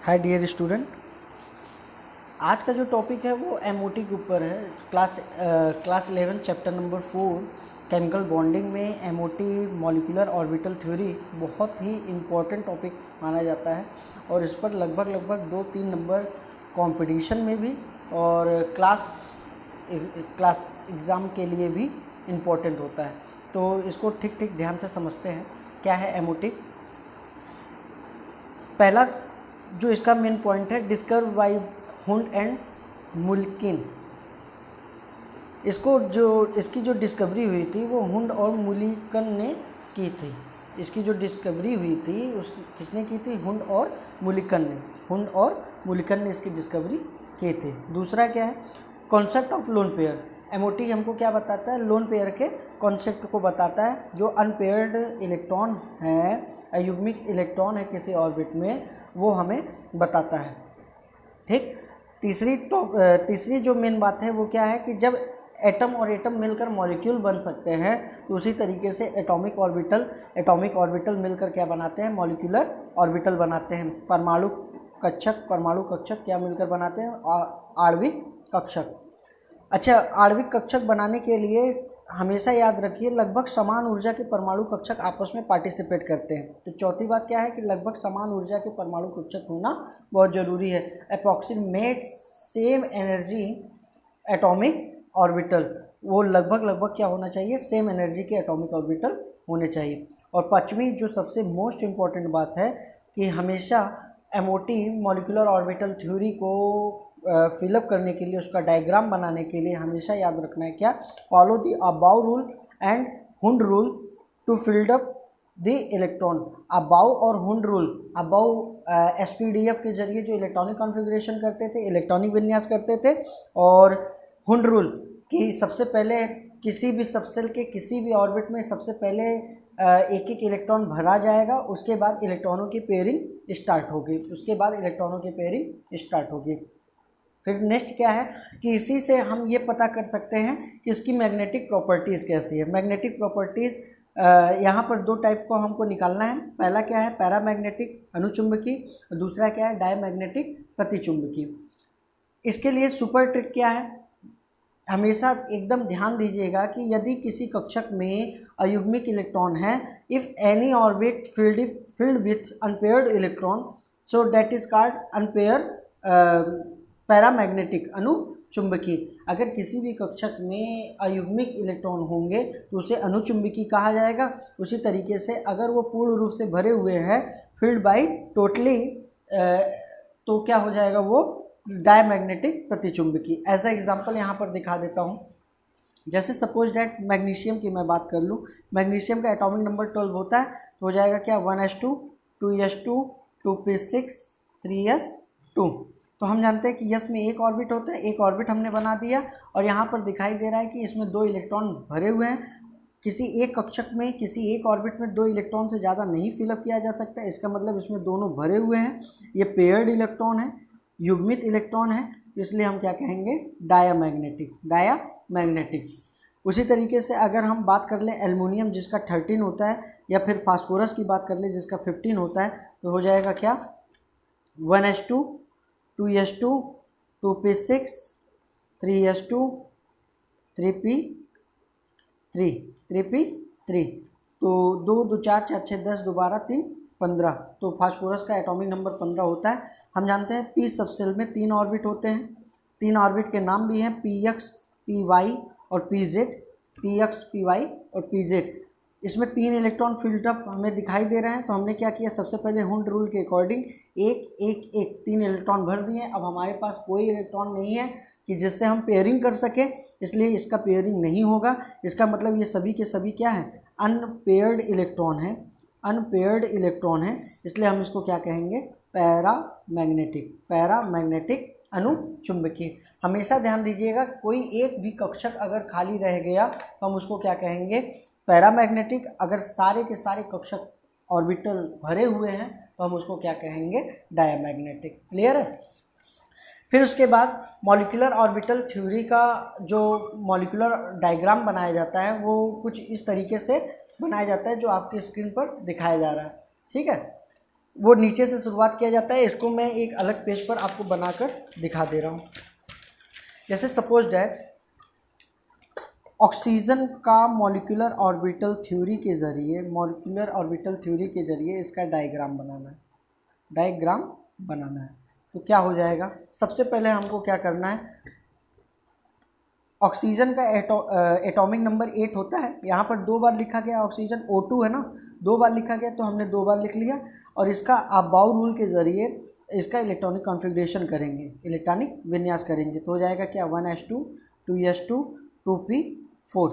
Hi dear student, आज का जो टॉपिक है वो एमओटी के ऊपर है। Class 11 chapter number 4 chemical bonding में एमओटी मॉलिक्यूलर ऑर्बिटल थ्योरी बहुत ही इम्पोर्टेंट टॉपिक माना जाता है और इस पर लगभग 2-3 नंबर कंपटीशन में भी और क्लास एग्ज़ाम के लिए भी इम्पोर्टेंट होता है। तो इसको ठीक ध्यान से समझते हैं। क्या है एमओटी? पहला जो इसका मेन पॉइंट है, डिस्कवर बाय हुंड एंड मुल्किन। इसकी जो डिस्कवरी हुई थी वो हुंड और मुल्किन ने की थी। इसकी जो डिस्कवरी हुई थी किसने की थी? हुंड और मुल्किन ने। हुंड और मुल्किन ने इसकी डिस्कवरी की थी। दूसरा क्या है? Concept of lone pair. MOT हमको क्या बताता है? लोन पेयर के कॉन्सेप्ट को बताता है। जो अनपेयर्ड इलेक्ट्रॉन है, अयुग्मिक इलेक्ट्रॉन है किसी ऑर्बिट में, वो हमें बताता है। ठीक। तीसरी जो मेन बात है वो क्या है कि जब एटम और एटम मिलकर मॉलिक्यूल बन सकते हैं तो उसी तरीके से एटॉमिक ऑर्बिटल मिलकर क्या बनाते हैं? मॉलिक्यूलर ऑर्बिटल बनाते हैं। परमाणु कक्षक क्या मिलकर बनाते हैं? आणविक कक्षक। अच्छा, आणविक कक्षक बनाने के लिए हमेशा याद रखिए लगभग समान ऊर्जा के परमाणु कक्षक आपस में पार्टिसिपेट करते हैं। तो चौथी बात क्या है कि लगभग समान ऊर्जा के परमाणु कक्षक होना बहुत ज़रूरी है। Approximate same energy atomic orbital, वो लगभग क्या होना चाहिए? सेम एनर्जी के एटॉमिक ऑर्बिटल होने चाहिए। और पांचवी जो सबसे मोस्ट इम्पॉर्टेंट बात है कि हमेशा एमओटी मॉलिक्यूलर ऑर्बिटल थ्योरी को फिलअप करने के लिए, उसका डायग्राम बनाने के लिए हमेशा याद रखना है क्या? Follow the Aufbau rule and Hund rule to filled up the electron. Aufbau और हुंड रूल, अबाउ एसपीडीएफ के जरिए जो इलेक्ट्रॉनिक कॉन्फ़िगरेशन करते थे, इलेक्ट्रॉनिक विन्यास करते थे, और हुंड रूल कि सबसे पहले किसी भी सबसेल के किसी भी ऑर्बिट में सबसे पहले एक इलेक्ट्रॉन भरा जाएगा, उसके बाद इलेक्ट्रॉनों की पेयरिंग स्टार्ट होगी। फिर नेक्स्ट क्या है कि इसी से हम ये पता कर सकते हैं कि इसकी मैग्नेटिक प्रॉपर्टीज़ कैसी है। मैग्नेटिक प्रॉपर्टीज़ यहाँ पर दो टाइप को हमको निकालना है। पहला क्या है? पैरामैग्नेटिक अनुचुंबकी, और दूसरा क्या है? डायमैग्नेटिक प्रतिचुंबकी। इसके लिए सुपर ट्रिक क्या है? हमेशा एकदम ध्यान दीजिएगा कि यदि किसी कक्षक में अयुग्मिक इलेक्ट्रॉन है, if any orbit filled with unpaired electron, so that is called unpaired paramagnetic अनुचुंबकी। अगर किसी भी कक्षक में अयुग्मिक इलेक्ट्रॉन होंगे तो उसे अनुचुंबकी कहा जाएगा। उसी तरीके से अगर वो पूर्ण रूप से भरे हुए हैं, फिल्ड बाई टोटली, तो क्या हो जाएगा? वो डायमैग्नेटिक प्रतिचुंबकी। ऐसा एग्जांपल यहाँ पर दिखा देता हूँ। जैसे सपोज डैट मैग्नीशियम की मैं बात कर लूँ, मैग्नीशियम का एटॉमिक नंबर 12 होता है, तो हो जाएगा क्या? 1s2 2s2 2p6 3s2। तो हम जानते हैं कि यस में एक ऑर्बिट होता है, एक ऑर्बिट हमने बना दिया, और यहाँ पर दिखाई दे रहा है कि इसमें 2 इलेक्ट्रॉन भरे हुए हैं। किसी एक कक्षक में किसी एक ऑर्बिट में 2 इलेक्ट्रॉन से ज़्यादा नहीं फिलअप किया जा सकता, इसका मतलब इसमें दोनों भरे हुए हैं। ये पेयर्ड इलेक्ट्रॉन है, युग्मित इलेक्ट्रॉन है, तो इसलिए हम क्या कहेंगे? डायामैग्नेटिक। उसी तरीके से अगर हम बात कर लें एल्युमिनियम जिसका 13 होता है, या फिर फास्फोरस की बात कर लें जिसका 15 होता है, तो हो जाएगा क्या? 1s2 2s2 2p6 3s2 3p3। तो 2 2 4 4 6 10 दोबारा 3 15। तो फास्फोरस का एटॉमिक नंबर 15 होता है। हम जानते हैं पी सबसेल में 3 ऑर्बिट होते हैं। 3 ऑर्बिट के नाम भी हैं px py और pz। px py और pz, इसमें 3 इलेक्ट्रॉन फील्ड अप हमें दिखाई दे रहे हैं। तो हमने क्या किया? सबसे पहले हुंड रूल के अकॉर्डिंग 3 इलेक्ट्रॉन भर दिए। अब हमारे पास कोई इलेक्ट्रॉन नहीं है कि जिससे हम पेयरिंग कर सके, इसलिए इसका पेयरिंग नहीं होगा। इसका मतलब ये सभी के सभी क्या है? अनपेयर्ड इलेक्ट्रॉन है, इसलिए हम इसको क्या कहेंगे? पैरामैग्नेटिक अनुचुंबकी। हमेशा ध्यान दीजिएगा, कोई एक भी कक्षक अगर खाली रह गया तो हम उसको क्या कहेंगे? पैरामैग्नेटिक। अगर सारे के सारे कक्षक ऑर्बिटल भरे हुए हैं तो हम उसको क्या कहेंगे? डायमैग्नेटिक। क्लियर है? फिर उसके बाद मॉलिक्यूलर ऑर्बिटल थ्योरी का जो मॉलिक्यूलर डायग्राम बनाया जाता है वो कुछ इस तरीके से बनाया जाता है जो आपकी स्क्रीन पर दिखाया जा रहा है। ठीक है, वो नीचे से शुरुआत किया जाता है। इसको मैं एक अलग पेज पर आपको बनाकर दिखा दे रहा हूँ। जैसे सपोज डैट ऑक्सीजन का मॉलिक्यूलर ऑर्बिटल थ्योरी के ज़रिए इसका डायग्राम बनाना है। तो क्या हो जाएगा, सबसे पहले हमको क्या करना है, ऑक्सीजन का एटॉमिक नंबर 8 होता है। यहाँ पर 2 बार लिखा गया, ऑक्सीजन O2 है ना, 2 बार लिखा गया तो हमने 2 बार लिख लिया। और इसका अबाउ रूल के ज़रिए इसका इलेक्ट्रॉनिक कॉन्फ़िगरेशन करेंगे, इलेक्ट्रॉनिक विन्यास करेंगे। तो हो जाएगा क्या 1s2 2s2 2p4,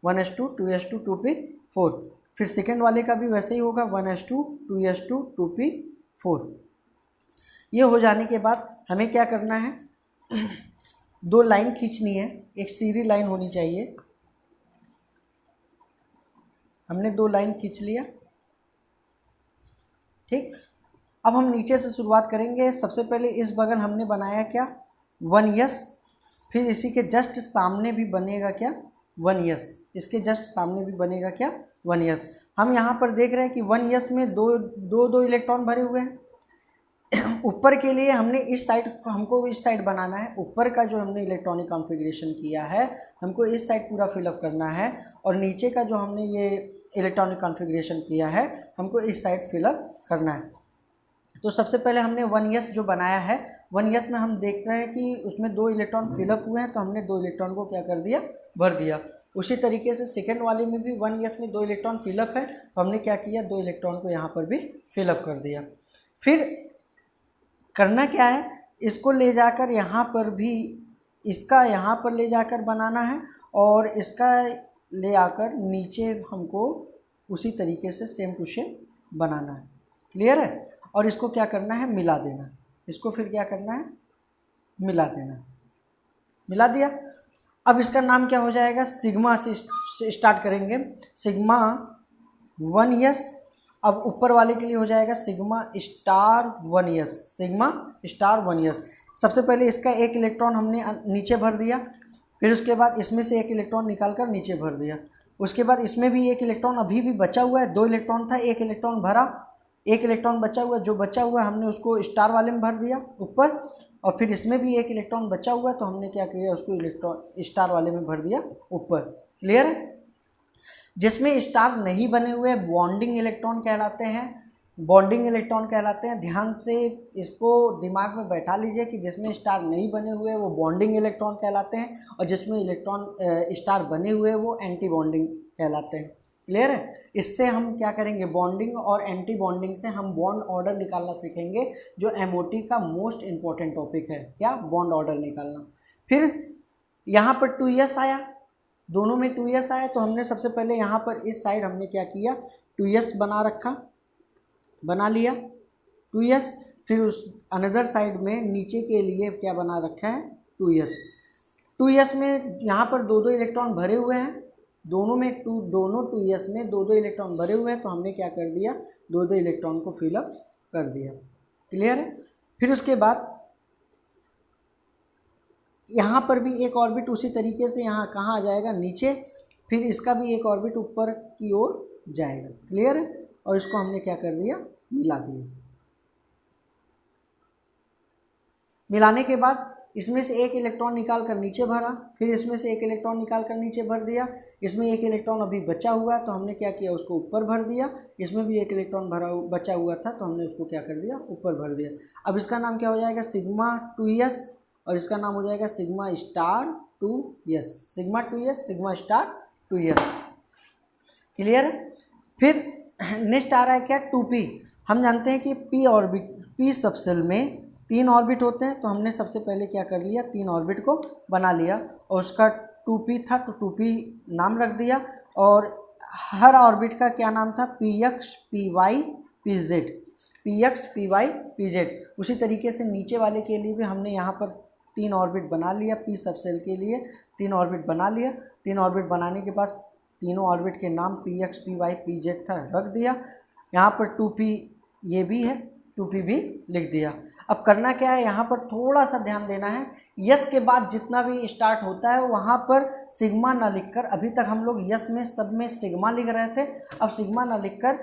1s2 2s2 2p4। फिर सेकेंड वाले का भी वैसे ही होगा 1s2 2s2 2p4। ये हो जाने के बाद हमें क्या करना है, 2 लाइन खींचनी है, एक सीधी लाइन होनी चाहिए। हमने 2 लाइन खींच लिया, ठीक। अब हम नीचे से शुरुआत करेंगे। सबसे पहले इस बगल हमने बनाया क्या 1s, फिर इसी के जस्ट सामने भी बनेगा क्या 1s, इसके जस्ट सामने भी बनेगा क्या 1s। हम यहाँ पर देख रहे हैं कि 1s में दो इलेक्ट्रॉन भरे हुए हैं। ऊपर के लिए हमने हमको इस साइड बनाना है। ऊपर का जो हमने इलेक्ट्रॉनिक कॉन्फ़िगरेशन किया है हमको इस साइड पूरा फिलअप करना है, और नीचे का जो हमने ये इलेक्ट्रॉनिक कॉन्फ़िगरेशन किया है हमको इस साइड फिलअप करना है। तो सबसे पहले हमने 1s जो बनाया है, 1s में हम देख रहे हैं कि उसमें 2 इलेक्ट्रॉन फिलअप हुए हैं, तो हमने 2 इलेक्ट्रॉन को क्या कर दिया, भर दिया। उसी तरीके से सेकेंड वाले में भी 1s में 2 इलेक्ट्रॉन फिलअप है, तो हमने क्या किया 2 इलेक्ट्रॉन को यहाँ पर भी फिलअप कर दिया। फिर करना क्या है, इसको ले जाकर यहाँ पर भी, इसका यहाँ पर ले जाकर बनाना है, और इसका ले आकर नीचे हमको उसी तरीके से सेम टू सेम बनाना है। क्लियर है। और इसको क्या करना है, मिला देना। इसको फिर क्या करना है, मिला देना। मिला दिया। अब इसका नाम क्या हो जाएगा, सिग्मा से स्टार्ट करेंगे, सिग्मा 1s। अब ऊपर वाले के लिए हो जाएगा sigma star 1s, sigma star 1s। सबसे पहले इसका एक इलेक्ट्रॉन हमने नीचे भर दिया, फिर उसके बाद इसमें से एक इलेक्ट्रॉन निकाल कर नीचे भर दिया। उसके बाद इसमें भी एक इलेक्ट्रॉन अभी भी बचा हुआ है, 2 इलेक्ट्रॉन था, एक इलेक्ट्रॉन भरा, एक इलेक्ट्रॉन बचा हुआ है। जो बचा हुआ है हमने उसको स्टार वाले में भर दिया ऊपर, और फिर इसमें भी एक इलेक्ट्रॉन बचा हुआ है, तो हमने क्या किया, उसको इलेक्ट्रॉन स्टार वाले में भर दिया ऊपर। क्लियर है। जिसमें स्टार नहीं बने हुए बॉन्डिंग इलेक्ट्रॉन कहलाते हैं, बॉन्डिंग इलेक्ट्रॉन कहलाते हैं। ध्यान से इसको दिमाग में बैठा लीजिए कि जिसमें स्टार नहीं बने हुए वो बॉन्डिंग इलेक्ट्रॉन कहलाते हैं, और जिसमें इलेक्ट्रॉन स्टार बने हुए वो एंटी बॉन्डिंग कहलाते हैं। क्लियर है। इससे हम क्या करेंगे, बॉन्डिंग और एंटी बॉन्डिंग से हम बॉन्ड ऑर्डर निकालना सीखेंगे, जो एमओटी का मोस्ट इम्पॉर्टेंट टॉपिक है, क्या, बॉन्ड ऑर्डर निकालना। फिर यहाँ पर 2s आया, दोनों में 2s आया, तो हमने सबसे पहले यहाँ पर इस साइड हमने क्या किया, 2s बना लिया 2s। फिर उस अनदर साइड में नीचे के लिए क्या बना रखा है 2s में यहाँ पर 2 इलेक्ट्रॉन भरे हुए हैं, दोनों 2s में 2 इलेक्ट्रॉन भरे हुए हैं, तो हमने क्या कर दिया 2 इलेक्ट्रॉन को फिलअप कर दिया। क्लियर है। फिर उसके बाद यहाँ पर भी एक ऑर्बिट उसी तरीके से यहाँ कहाँ आ जाएगा, नीचे, फिर इसका भी एक ऑर्बिट ऊपर की ओर जाएगा। क्लियर है। और इसको हमने क्या कर दिया, मिला दिया। मिलाने के बाद इसमें से एक इलेक्ट्रॉन निकाल कर नीचे भरा, फिर इसमें से एक इलेक्ट्रॉन निकाल कर नीचे भर दिया। इसमें एक इलेक्ट्रॉन अभी बचा हुआ है, तो हमने क्या किया, उसको ऊपर भर दिया। इसमें भी एक इलेक्ट्रॉन बचा हुआ था, तो हमने उसको क्या कर दिया, ऊपर भर दिया। अब इसका नाम क्या हो जाएगा, सिग्मा 2s, और इसका नाम हो जाएगा sigma star 2s, sigma 2s, sigma star 2s। Clear है। फिर नेक्स्ट आ रहा है क्या, 2p। हम जानते हैं कि p सबसेल में 3 ऑर्बिट होते हैं, तो हमने सबसे पहले क्या कर लिया, 3 ऑर्बिट को बना लिया, और उसका 2p था तो 2p नाम रख दिया। और हर ऑर्बिट का क्या नाम था, px py pz, px py pz। उसी तरीके से नीचे वाले के लिए भी हमने यहाँ पर 3 ऑर्बिट बना लिया, p सबसेल के लिए 3 ऑर्बिट बना लिया। 3 ऑर्बिट बनाने के बाद तीनों ऑर्बिट के नाम px py pz था, रख दिया। यहाँ पर 2p ये भी है, 2p भी लिख दिया। अब करना क्या है, यहाँ पर थोड़ा सा ध्यान देना है, यस के बाद जितना भी स्टार्ट होता है वहाँ पर सिग्मा ना लिखकर, अभी तक हम लोग यस में सब में सिग्मा लिख रहे थे, अब सिग्मा ना लिखकर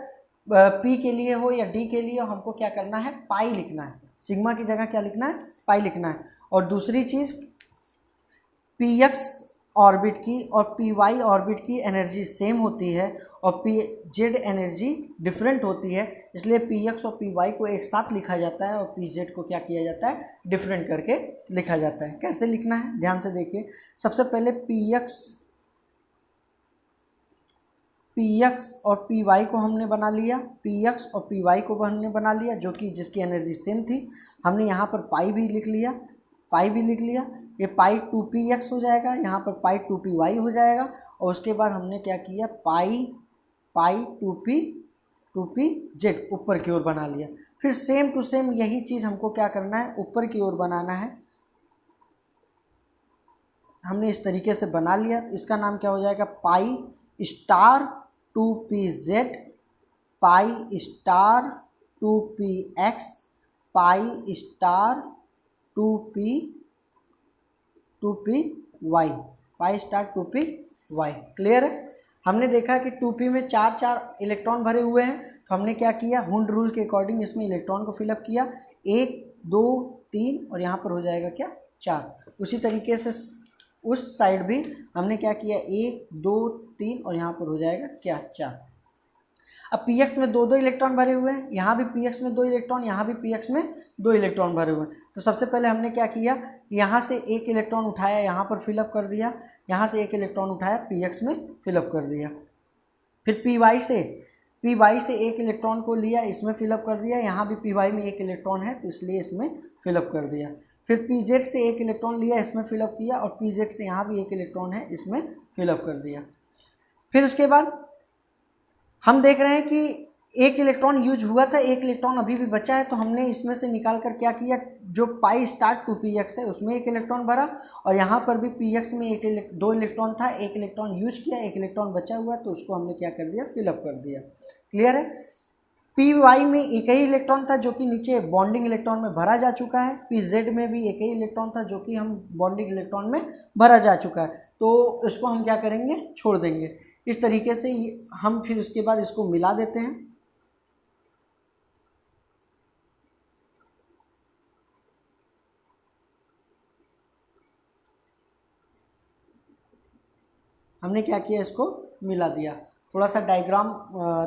P के लिए हो या D के लिए हो, हमको क्या करना है, पाई लिखना है। सिग्मा की जगह क्या लिखना है, पाई लिखना है। और दूसरी चीज़ Px ऑर्बिट की और Py ऑर्बिट की एनर्जी सेम होती है और Pz एनर्जी डिफरेंट होती है, इसलिए Px और Py को एक साथ लिखा जाता है और Pz को क्या किया जाता है, डिफरेंट करके लिखा जाता है। कैसे लिखना है, ध्यान से देखिए। सबसे पहले Px और Py को हमने बना लिया, Px और Py को हमने बना लिया, जो कि जिसकी एनर्जी सेम थी। हमने यहाँ पर पाई भी लिख लिया, पाई भी लिख लिया। ये पाई 2px हो जाएगा, यहाँ पर पाई 2py हो जाएगा। और उसके बाद हमने क्या किया, पाई 2pz ऊपर की ओर बना लिया। फिर सेम टू सेम यही चीज़ हमको क्या करना है, ऊपर की ओर बनाना है। हमने इस तरीके से बना लिया, इसका नाम क्या हो जाएगा, pi star 2pz, pi star 2px, pi star 2py, pi star 2py। Clear है। हमने देखा कि 2p में 4 इलेक्ट्रॉन भरे हुए हैं, तो हमने क्या किया, हुंड रूल के अकॉर्डिंग इसमें इलेक्ट्रॉन को फिलअप किया, 1 2 3 और यहाँ पर हो जाएगा क्या, 4। उसी तरीके से उस साइड भी हमने क्या किया, 1 2 3 और यहाँ पर हो जाएगा क्या, 4। अब Px में 2 इलेक्ट्रॉन भरे हुए हैं, यहाँ भी Px में 2 इलेक्ट्रॉन, यहाँ भी Px में 2 इलेक्ट्रॉन भरे हुए हैं। तो सबसे पहले हमने क्या किया, यहाँ से 1 इलेक्ट्रॉन उठाया, यहाँ पर फिलअप कर दिया, यहाँ से 1 इलेक्ट्रॉन उठाया, Px में फिलअप कर दिया। फिर Py से 1 इलेक्ट्रॉन को लिया, इसमें फिलअप कर दिया, यहाँ भी Py में 1 इलेक्ट्रॉन है तो इसलिए इसमें फिलअप कर दिया। फिर Pz से 1 इलेक्ट्रॉन लिया, इसमें फिलअप किया, और Pz से यहाँ भी 1 इलेक्ट्रॉन है, इसमें फिलअप कर दिया। फिर उसके बाद हम देख रहे हैं कि 1 इलेक्ट्रॉन यूज हुआ था, 1 इलेक्ट्रॉन अभी भी बचा है, तो हमने इसमें से निकाल कर क्या किया, जो पाई स्टार 2px है उसमें 1 इलेक्ट्रॉन भरा, और यहाँ पर भी px में 2 इलेक्ट्रॉन था, 1 इलेक्ट्रॉन यूज किया, 1 इलेक्ट्रॉन बचा हुआ, तो उसको हमने क्या कर दिया, फिलअप कर दिया। क्लियर है। Py में एक ही इलेक्ट्रॉन था जो कि नीचे बॉन्डिंग इलेक्ट्रॉन में भरा जा चुका है, Pz में भी एक ही इलेक्ट्रॉन था जो कि हम बॉन्डिंग इलेक्ट्रॉन में भरा जा चुका है, तो इसको हम क्या करेंगे, छोड़ देंगे। इस तरीके से हम फिर उसके बाद इसको मिला देते हैं। हमने क्या किया, इसको मिला दिया। थोड़ा सा डायग्राम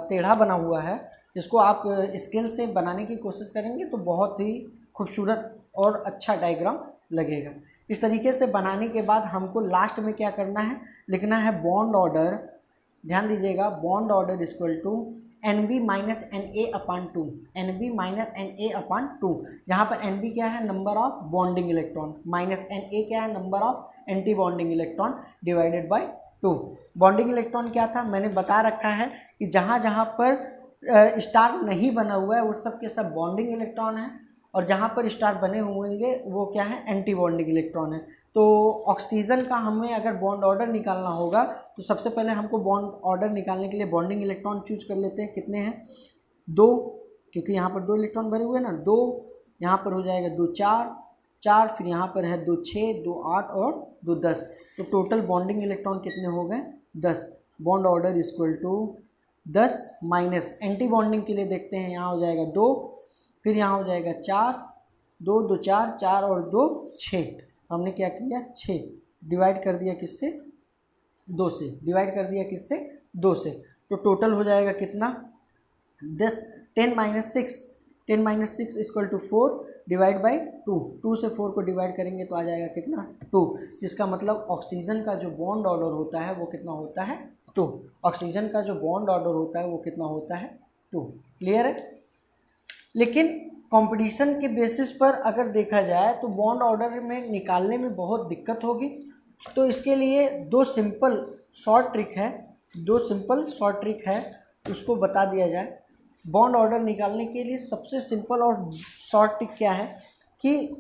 टेढ़ा बना हुआ है, इसको आप स्केल से बनाने की कोशिश करेंगे तो बहुत ही खूबसूरत और अच्छा डायग्राम लगेगा। इस तरीके से बनाने के बाद हमको लास्ट में क्या करना है, लिखना है बॉन्ड ऑर्डर। ध्यान दीजिएगा, bond order equal to NB minus NA upon 2, NB minus NA upon 2। यहाँ पर NB क्या है, number of bonding electron, minus NA क्या है, number of anti bonding electron, divided by 2। Bonding electron क्या था, मैंने बता रखा है कि जहाँ जहाँ पर स्टार नहीं बना हुआ है वो सब के सब बॉन्डिंग इलेक्ट्रॉन है, और जहाँ पर स्टार बने होंगे वो क्या है, एंटी बॉन्डिंग इलेक्ट्रॉन है। तो ऑक्सीजन का हमें अगर बॉन्ड ऑर्डर निकालना होगा तो सबसे पहले हमको बॉन्ड ऑर्डर निकालने के लिए बॉन्डिंग इलेक्ट्रॉन चूज कर लेते हैं। कितने हैं, 2, क्योंकि यहाँ पर 2 इलेक्ट्रॉन भरे हुए हैं ना, 2 यहाँ पर हो जाएगा 2 4, फिर यहाँ पर है 2 6, 2 8 और 2 10। तो टोटल बॉन्डिंग इलेक्ट्रॉन कितने हो गए, 10। Bond order equal to 10 minus anti bonding के लिए देखते हैं, यहाँ हो जाएगा 2, फिर यहाँ हो जाएगा 4, 2 2 4, 4 और 2 6। हमने क्या किया, 6 डिवाइड कर दिया किससे, 2 से, डिवाइड कर दिया किससे, 2 से। तो टोटल हो जाएगा कितना, 10 minus 6 equal to 4 divide by 2 से 4 को डिवाइड करेंगे तो आ जाएगा कितना, 2। जिसका मतलब ऑक्सीजन का जो बॉन्ड ऑर्डर होता है वो कितना होता है, 2। ऑक्सीजन का जो बॉन्ड ऑर्डर होता है वो कितना होता है, 2। क्लियर है। लेकिन कंपटीशन के बेसिस पर अगर देखा जाए तो बॉन्ड ऑर्डर में निकालने में बहुत दिक्कत होगी, तो इसके लिए 2 सिंपल शॉर्ट ट्रिक है, उसको बता दिया जाए। बॉन्ड ऑर्डर निकालने के लिए सबसे सिंपल और शॉर्ट ट्रिक क्या है कि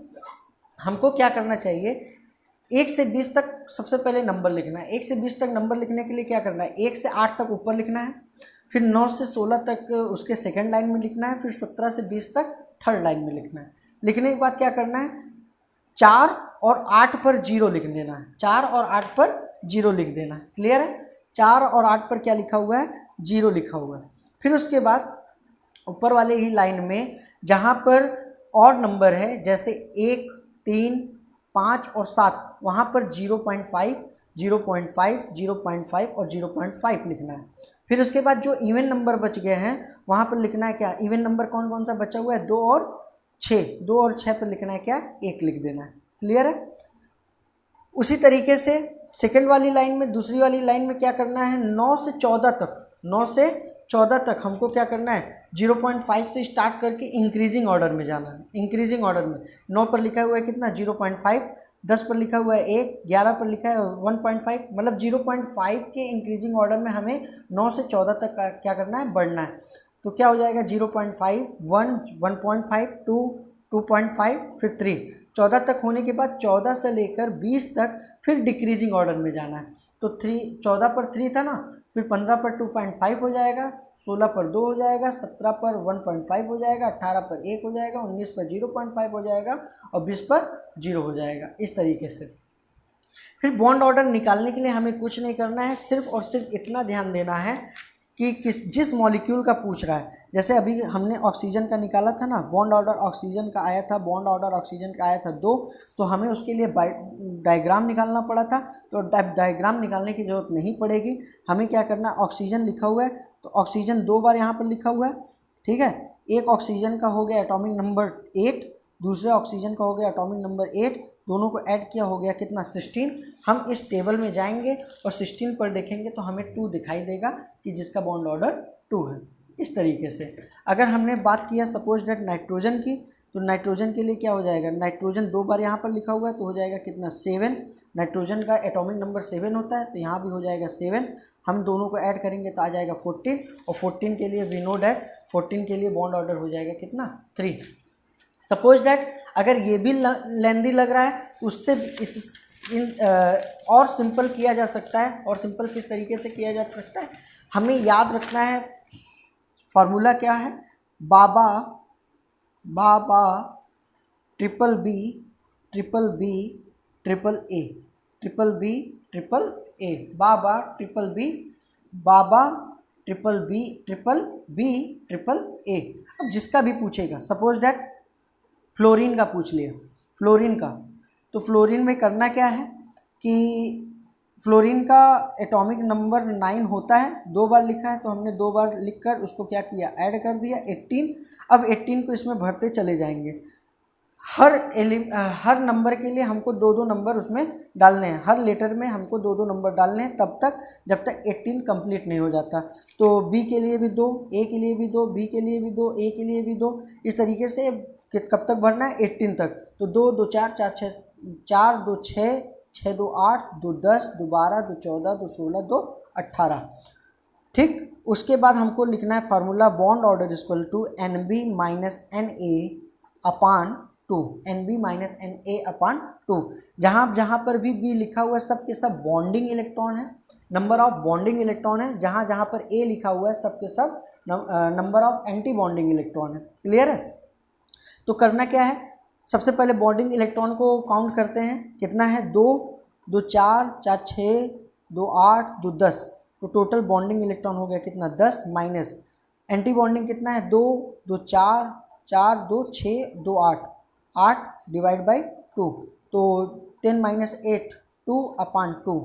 हमको क्या करना चाहिए, 1 से 20 तक सबसे पहले नंबर लिखना है। 1 से 20 तक नंबर लिखने के लिए क्या करना है, 1 से 8 तक ऊपर लिखना है, फिर 9 से 16 तक उसके सेकंड लाइन में लिखना है, फिर 17 से 20 तक थर्ड लाइन में लिखना है। लिखने के बाद क्या करना है, 4 और 8 पर 0 लिख देना है, 4 और 8 पर 0 लिख देना है। क्लियर है। 4 और 8 पर क्या लिखा हुआ है, 0 लिखा हुआ है। फिर उसके बाद ऊपर वाले ही लाइन में जहाँ पर और नंबर है जैसे 1, 3, 5 और 7, वहाँ पर 0.5, 0.5, 0.5 और 0.5 लिखना है। फिर उसके बाद जो इवन नंबर बच गए हैं वहाँ पर लिखना है क्या, इवन नंबर कौन कौन सा बचा हुआ है, 2 और 6, 2 और 6 पर लिखना है क्या, 1 लिख देना है। क्लियर है। उसी तरीके से सेकंड वाली लाइन में, दूसरी वाली लाइन में क्या करना है, 9 से 14 तक, 9 से 14 तक हमको क्या करना है, 0.5 से स्टार्ट करके इंक्रीजिंग ऑर्डर में जाना है। इंक्रीजिंग ऑर्डर में 9 पर लिखा हुआ है कितना, 0.5, 10 पर लिखा हुआ है 1, 11 पर लिखा है 1.5, मतलब 0.5 के इंक्रीजिंग ऑर्डर में हमें 9 से 14 तक क्या करना है, बढ़ना है। तो क्या हो जाएगा, 0.5, 1, 1.5, 2, 2.5, फिर 3, 14 तक होने के बाद 14 से लेकर 20 तक फिर डिक्रीजिंग ऑर्डर में जाना है। तो 14 पर 3 था ना, फिर 15 पर 2.5 हो जाएगा, 16 पर 2 हो जाएगा, 17 पर 1.5 हो जाएगा, 18 पर 1 हो जाएगा, 19 पर 0.5 हो जाएगा और 20 पर 0 हो जाएगा। इस तरीके से फिर बॉन्ड ऑर्डर निकालने के लिए हमें कुछ नहीं करना है, सिर्फ और सिर्फ इतना ध्यान देना है कि जिस मॉलिक्यूल का पूछ रहा है, जैसे अभी हमने ऑक्सीजन का निकाला था ना, बॉन्ड ऑर्डर ऑक्सीजन का आया था, बॉन्ड ऑर्डर ऑक्सीजन का आया था 2, तो हमें उसके लिए डायग्राम निकालना पड़ा था। तो डायग्राम निकालने की ज़रूरत नहीं पड़ेगी। हमें क्या करना है, ऑक्सीजन लिखा हुआ है तो ऑक्सीजन 2 बार यहाँ पर लिखा हुआ है, ठीक है। एक ऑक्सीजन का हो गया एटॉमिक नंबर 8, दूसरे ऑक्सीजन का हो गया एटॉमिक नंबर 8, दोनों को ऐड किया हो गया कितना, 16। हम इस टेबल में जाएंगे और 16 पर देखेंगे तो हमें 2 दिखाई देगा कि जिसका बॉन्ड ऑर्डर 2 है। इस तरीके से अगर हमने बात किया सपोज दैट नाइट्रोजन की, तो नाइट्रोजन के लिए क्या हो जाएगा, नाइट्रोजन 2 बार यहाँ पर लिखा हुआ है तो हो जाएगा कितना, 7। नाइट्रोजन का एटॉमिक नंबर 7 होता है तो यहाँ भी हो जाएगा 7। हम दोनों को ऐड करेंगे तो आ जाएगा 14, और 14 के लिए वी नो डैट 14 के लिए बॉन्ड ऑर्डर हो जाएगा कितना, 3। सपोज दैट अगर ये भी लेंदी लग रहा है तो उससे और सिंपल किया जा सकता है। और सिंपल किस तरीके से किया जा सकता है, हमें याद रखना है फार्मूला क्या है, बाबा बाबा triple B triple B triple A, triple B triple A, बाबा ट्रिपल बी, बाबा triple B triple B triple A. अब जिसका भी पूछेगा, सपोज दैट फ्लोरीन का पूछ लिया, फ्लोरीन का, तो फ्लोरीन में करना क्या है कि फ्लोरीन का एटॉमिक नंबर 9 होता है, 2 बार लिखा है तो हमने 2 बार लिखकर उसको क्या किया, ऐड कर दिया 18। अब 18 को इसमें भरते चले जाएंगे। हर नंबर के लिए हमको 2-2 नंबर उसमें डालने हैं, हर लेटर में हमको 2-2 नंबर डालने हैं तब तक जब तक 18 कंप्लीट नहीं हो जाता। तो बी के लिए भी 2, ए के लिए भी 2, बी के लिए भी 2, ए के लिए भी 2, इस तरीके से कब तक भरना है, 18 तक। तो 2, 2, 4, 4, 6, 4, 2, 6, 6, 2, 8, 2, 10, 2, 12, 2, 14, 2, 16, 2, 18। ठीक, उसके बाद हमको लिखना है formula bond order equal to NB minus NA upon 2, NB minus NA upon 2। जहाँ पर भी बी लिखा हुआ है सब के सब बॉन्डिंग इलेक्ट्रॉन है, नंबर ऑफ बॉन्डिंग इलेक्ट्रॉन है। जहाँ पर ए लिखा हुआ है सब के सब number of anti bonding electron है। क्लियर है। तो करना क्या है, सबसे पहले बॉन्डिंग इलेक्ट्रॉन को काउंट करते हैं, कितना है, 2, 2, 4, 4, 6, 2, 8, 2, 10। तो टोटल बॉन्डिंग इलेक्ट्रॉन हो गया कितना, 10, माइनस एंटी बॉन्डिंग कितना है, 2, 2, 4, 4, 2, 6, 2, 8, 8 डिवाइड बाई 2, तो 10 माइनस 8, 2 अपान 2,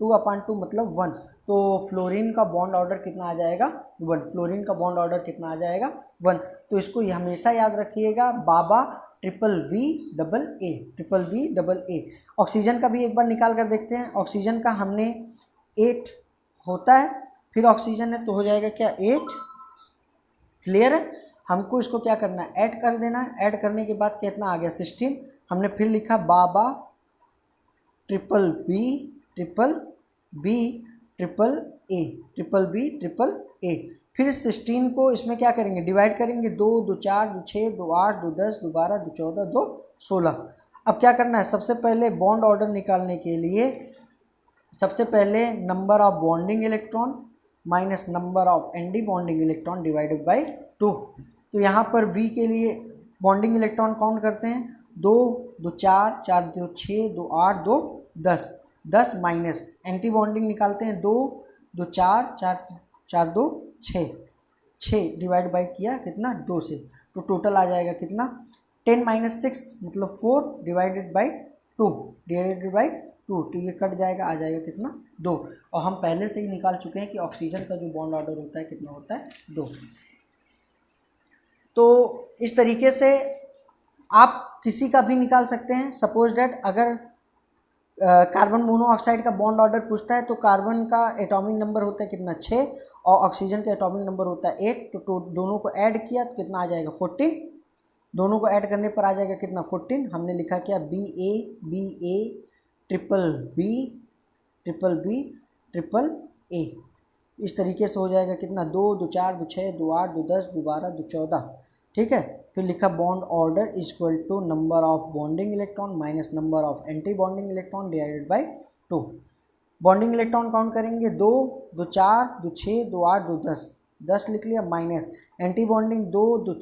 2 अपान 2 मतलब 1। तो फ्लोरीन का बॉन्ड ऑर्डर कितना आ जाएगा, 1। फ्लोरीन का बॉन्ड ऑर्डर कितना आ जाएगा, 1। तो इसको हमेशा याद रखिएगा, बाबा triple V double A, triple V double A. Oxygen का भी एक बार निकाल कर देखते हैं। ऑक्सीजन का हमने 8 होता है, फिर ऑक्सीजन है तो हो जाएगा क्या, 8। क्लियर है। हमको इसको क्या करना है, ऐड कर देना है। ऐड करने के बाद कितना आ गया, 16। हमने फिर लिखा बाबा triple B triple B triple A, triple B triple A. फिर 16 को इसमें क्या करेंगे, डिवाइड करेंगे, 2, 2, 4, 2, 6, 2, 8, 2, 10, 2, 12, 2, 14, 2, 16। अब क्या करना है, सबसे पहले बॉन्ड ऑर्डर निकालने के लिए सबसे पहले number of bonding electron minus number of anti bonding electron divided by 2। तो यहाँ पर V के लिए बॉन्डिंग इलेक्ट्रॉन काउंट करते हैं, 2, 2, 4, 4, 2, 6, 2, 8, 2, 10, 10 माइनस एंटी बॉन्डिंग निकालते हैं, 2, 2, 4, 4, 4, 2, 6, 6 डिवाइड बाई किया कितना 2 से, तो टोटल आ जाएगा कितना 10 - 6 मतलब 4 डिवाइडेड बाई 2 डिवाइडेड बाई 2, तो ये कट जाएगा, आ जाएगा कितना 2। और हम पहले से ही निकाल चुके हैं कि ऑक्सीजन का जो बॉन्ड ऑर्डर होता है कितना होता है 2। तो इस तरीके से आप किसी का भी निकाल सकते हैं। सपोज डैट अगर कार्बन मोनोऑक्साइड का बॉन्ड ऑर्डर पूछता है तो कार्बन का एटॉमिक नंबर होता है कितना 6 और ऑक्सीजन का एटॉमिक नंबर होता है 8, तो दोनों को ऐड किया तो कितना आ जाएगा 14। दोनों को ऐड करने पर आ जाएगा कितना 14। हमने लिखा क्या BA triple B triple A, इस तरीके से हो जाएगा कितना 2 2 4 2 6 2 8 2 10 2 12 2 14, ठीक है। फिर लिखा bond order equal to number of bonding electron minus number of anti bonding electron divided by 2। Bonding electron count करेंगे 2 2 4 2 6 2 8 2 10 लिख लिया, माइनस एंटी बॉन्डिंग 2 2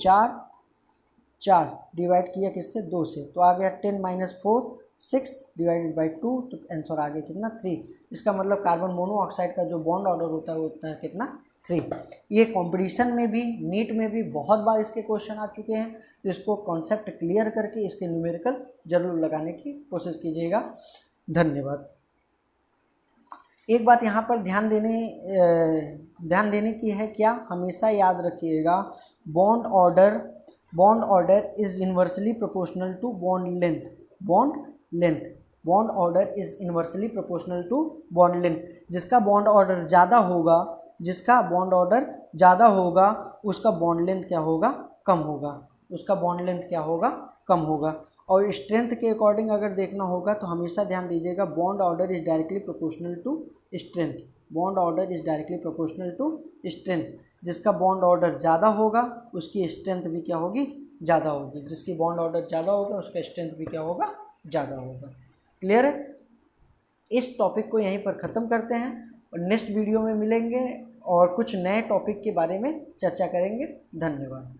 4 डिवाइड किया किससे 2 से, तो आ गया 10 - 4 6 डिवाइडेड बाई 2, तो आंसर आ गया कितना 3। इसका मतलब कार्बन मोनोऑक्साइड का जो बॉन्ड ऑर्डर होता है वो होता है कितना 3। ये कंपटीशन में भी नीट में भी बहुत बार इसके क्वेश्चन आ चुके हैं, तो इसको कॉन्सेप्ट क्लियर करके इसके न्यूमेरिकल जरूर लगाने की कोशिश कीजिएगा। धन्यवाद। एक बात यहाँ पर ध्यान देने की है, क्या हमेशा याद रखिएगा bond order is inversely proportional to bond order is inversely proportional to bond length. जिसका बॉन्ड ऑर्डर ज़्यादा होगा उसका बॉन्ड लेंथ क्या होगा कम होगा। और स्ट्रेंथ के अकॉर्डिंग अगर देखना होगा तो हमेशा ध्यान दीजिएगा bond order is directly proportional to strength. जिसका बॉन्ड ऑर्डर ज़्यादा होगा उसकी स्ट्रेंथ भी क्या होगी ज़्यादा होगी, जिसकी बॉन्ड ऑर्डर ज़्यादा होगा उसका स्ट्रेंथ भी क्या होगा ज़्यादा होगा। क्लियर है। इस टॉपिक को यहीं पर ख़त्म करते हैं और नेक्स्ट वीडियो में मिलेंगे और कुछ नए टॉपिक के बारे में चर्चा करेंगे। धन्यवाद।